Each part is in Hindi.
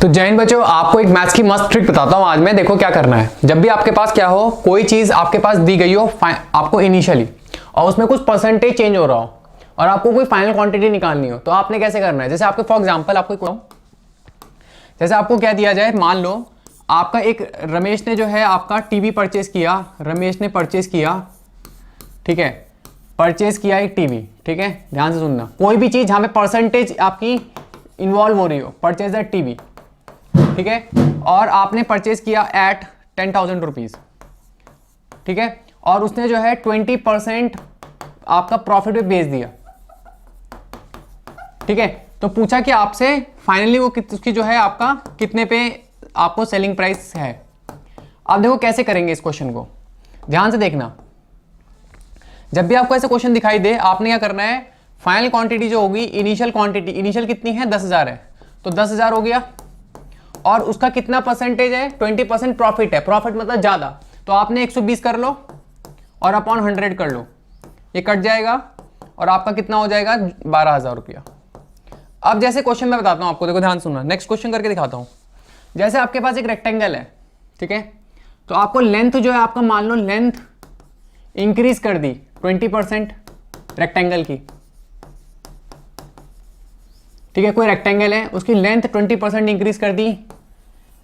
तो जय हिंद बच्चों, आपको एक मैथ्स की मस्त ट्रिक बताता हूं आज मैं। देखो क्या करना है। जब भी आपके पास क्या हो, कोई चीज आपके पास दी गई हो आपको इनिशियली, और उसमें कुछ परसेंटेज चेंज हो रहा हो और आपको कोई फाइनल क्वांटिटी निकालनी हो, तो आपने कैसे करना है। जैसे आपको फॉर एग्जांपल आपको जैसे आपको क्या दिया जाए, मान लो आपका एक रमेश ने जो है आपका टीवी परचेज किया, रमेश ने परचेज किया, ठीक है, परचेज किया एक टीवी, ठीक है। ध्यान से सुनना, कोई भी चीज जहां पे परसेंटेज आपकी इन्वॉल्व हो रही हो, परचेज द टीवी, ठीक है, और आपने परचेज किया एट 10,000 रुपीज, ठीक है, और उसने जो है 20% आपका प्रॉफिट पे बेच दिया, ठीक है। तो पूछा कि आपसे फाइनली वो उसकी जो है आपका कितने पे आपको सेलिंग प्राइस है। अब देखो कैसे करेंगे इस क्वेश्चन को, ध्यान से देखना। जब भी आपको ऐसे क्वेश्चन दिखाई दे, आपने क्या करना है, फाइनल क्वांटिटी जो होगी, इनिशियल क्वांटिटी, इनिशियल कितनी है 10,000 है, तो 10,000 हो गया, और उसका कितना परसेंटेज है, 20% प्रॉफिट है, प्रॉफिट मतलब ज्यादा, तो आपने 120 कर लो और अपॉन 100 कर लो, ये कट जाएगा और आपका कितना हो जाएगा 12,000 रुपया। अब जैसे क्वेश्चन मैं बताता हूं आपको, देखो ध्यान सुनना, नेक्स्ट क्वेश्चन करके दिखाता हूं। जैसे आपके पास एक रेक्टेंगल है, ठीक है, तो आपको लेंथ जो है आपका, मान लो लेंथ इंक्रीज कर दी 20% रेक्टेंगल की, ठीक है, कोई रेक्टेंगल है उसकी लेंथ 20% इंक्रीज कर दी,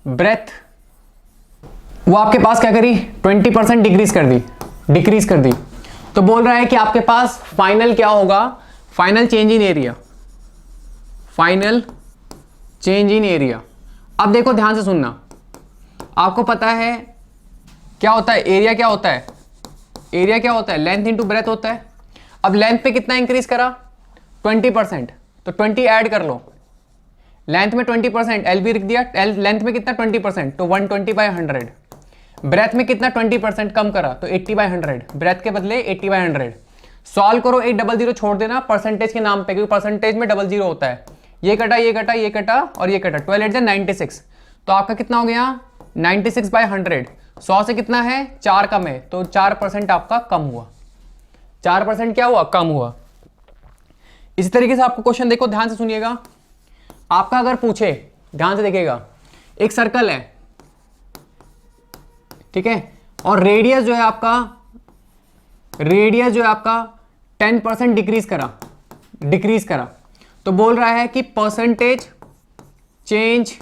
ब्रेथ वो आपके पास क्या करी 20% डिक्रीज कर दी, तो बोल रहा है कि आपके पास फाइनल क्या होगा, final change in area, final change in area. अब देखो ध्यान से सुनना, आपको पता है क्या होता है एरिया, क्या होता है एरिया, क्या होता है लेंथ इंटू ब्रेथ होता है। अब लेंथ पे कितना इंक्रीज करा 20%, तो 20 ऐड कर लो, लेंथ में 20%, एल भी लिख दिया, लेंथ में कितना 20%, तो 120/100, ब्रेथ में कितना 20% कम करा, तो 80/100, ब्रेथ के बदले 80/100। सॉल्व करो, एक 00 छोड़ देना परसेंटेज के नाम पे, क्योंकि परसेंटेज में 00 होता है, ये कटा ये कटा ये कटा और ये कटा, 12 8 96, तो आपका कितना हो गया 96/100। 100 से कितना है 4 कम है, तो 4% आपका कम हुआ, 4% क्या हुआ, कम हुआ। इसी तरीके से आपको क्वेश्चन देखो, ध्यान से सुनिएगा, आपका अगर पूछे, ध्यान से देखिएगा, एक सर्कल है, ठीक है, और रेडियस जो है आपका 10% डिक्रीज करा, तो बोल रहा है कि परसेंटेज चेंज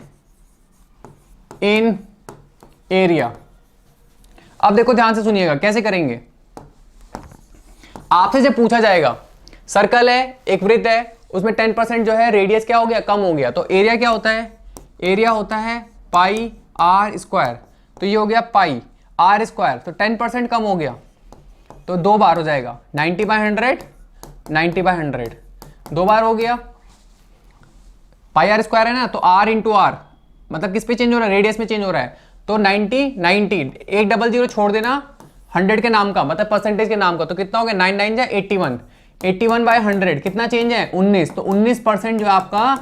इन एरिया। अब देखो ध्यान से सुनिएगा कैसे करेंगे। आपसे जब पूछा जाएगा, सर्कल है, एक वृत्त है, उसमें 10% जो है रेडियस क्या हो गया, कम हो गया, तो एरिया क्या होता है, एरिया होता है पाई आर स्क्वायर, तो ये हो गया पाई आर स्क्वायर, तो 10% कम हो गया, तो 2 बार हो जाएगा 90/100, 90/100, 2 बार हो गया, पाई आर स्क्वायर है ना, तो आर इंटू आर मतलब किस पे चेंज हो रहा है, रेडियस में चेंज हो रहा है, तो 90 एक 00 छोड़ देना 100 के नाम का, मतलब परसेंटेज के नाम का, तो कितना हो गया 9 9 81, 81/100 कितना चेंज है 19, तो 19% जो आपका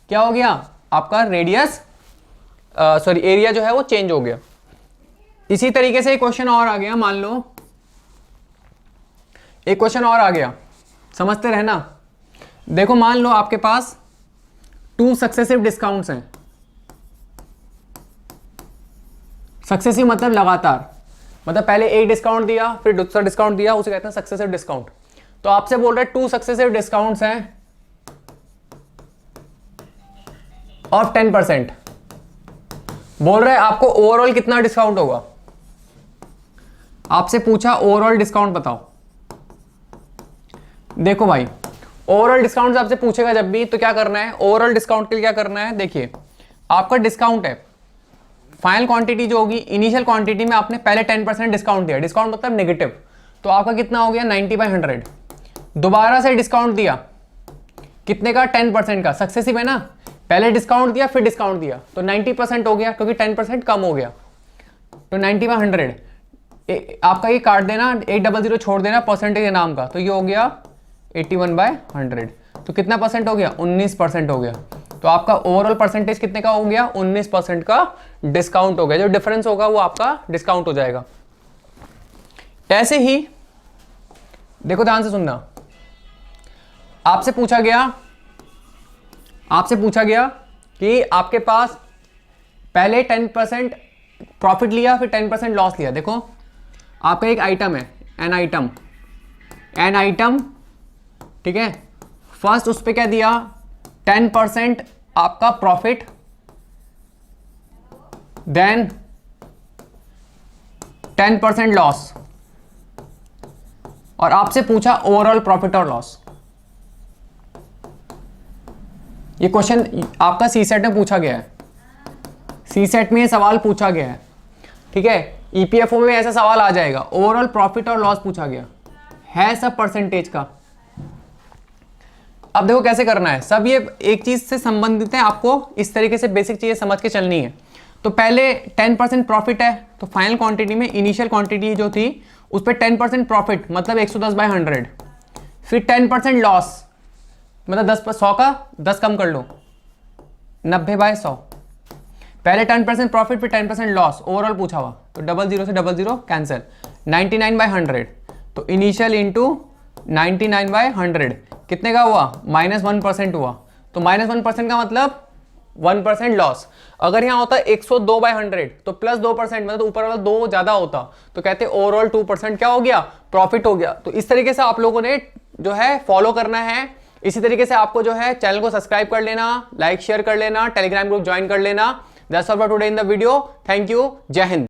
क्या हो गया, आपका रेडियस सॉरी एरिया जो है वो चेंज हो गया। इसी तरीके से एक क्वेश्चन और आ गया, मान लो एक क्वेश्चन और आ गया, समझते रहना। देखो मान लो आपके पास 2 सक्सेसिव डिस्काउंट्स हैं, सक्सेसिव मतलब लगातार, मतलब पहले एक डिस्काउंट दिया फिर दूसरा डिस्काउंट दिया, उसे कहते हैं सक्सेसिव डिस्काउंट। तो आपसे बोल रहे 2 सक्सेसिव डिस्काउंट्स हैं और 10%, बोल रहे आपको ओवरऑल कितना डिस्काउंट होगा, आपसे पूछा ओवरऑल डिस्काउंट बताओ। देखो भाई, ओवरऑल डिस्काउंट आपसे पूछेगा जब भी, तो क्या करना है, ओवरऑल डिस्काउंट के लिए क्या करना है, देखिए आपका डिस्काउंट है, फाइनल क्वांटिटी जो होगी, इनिशियल क्वांटिटी में आपने पहले 10% डिस्काउंट दिया, डिस्काउंट मतलब नेगेटिव, तो आपका कितना हो गया 90/100, दोबारा से डिस्काउंट दिया कितने का 10% का, सक्सेसिव है ना, पहले डिस्काउंट दिया फिर डिस्काउंट दिया, तो 90% हो गया, क्योंकि 10% कम हो गया, तो 90/100 आपका ये काट देना, एक 00 छोड़ देना परसेंटेज के नाम का, तो ये हो गया 81/100, तो कितना परसेंट हो गया 19% हो गया, तो आपका ओवरऑल परसेंटेज कितने का हो गया 19% का डिस्काउंट हो गया, जो डिफरेंस होगा वो आपका डिस्काउंट हो जाएगा। ऐसे ही देखो ध्यान से सुनना, आपसे पूछा गया कि आपके पास पहले 10% प्रॉफिट लिया, फिर 10% लॉस लिया। देखो आपका एक आइटम है, एन आइटम, ठीक है, फर्स्ट उस पर क्या दिया, 10% आपका प्रॉफिट, देन 10% लॉस, और आपसे पूछा ओवरऑल प्रॉफिट और लॉस। ये क्वेश्चन आपका सी सेट में पूछा गया है, सी सेट में ये सवाल पूछा गया है, ठीक है। ईपीएफओ में ऐसा सवाल आ जाएगा, ओवरऑल प्रॉफिट और लॉस पूछा गया है, सब परसेंटेज का। अब देखो कैसे करना है, सब ये एक चीज से संबंधित है, आपको इस तरीके से बेसिक चीजें समझ के चलनी है। तो पहले 10% प्रॉफिट है, तो फाइनल क्वांटिटी में इनिशियल क्वांटिटी जो थी उस पर 10% प्रॉफिट मतलब 110/100, फिर 10% लॉस मतलब 100 का 10 कम कर लो, 90/100। पहले 10% प्रॉफिट फिर 10% लॉस, ओवरऑल पूछा हुआ, तो 00 से 00 कैंसिल, 99/100, तो इनिशियल इंटू 99/100 कितने का हुआ, -1% हुआ। तो -1% का मतलब 1% लॉस। अगर यहाँ होता 102/100 तो +2% मतलब ऊपर वाला 2 ज्यादा होता, तो कहते ओवरऑल 2% क्या हो गया, प्रॉफिट हो गया। तो इस तरीके से आप लोगों ने जो है फॉलो करना है। इसी तरीके से आपको जो है चैनल को सब्सक्राइब कर लेना, लाइक शेयर कर लेना, टेलीग्राम ग्रुप ज्वाइन कर लेना। That's all for today in the video. Thank you, जय हिंद।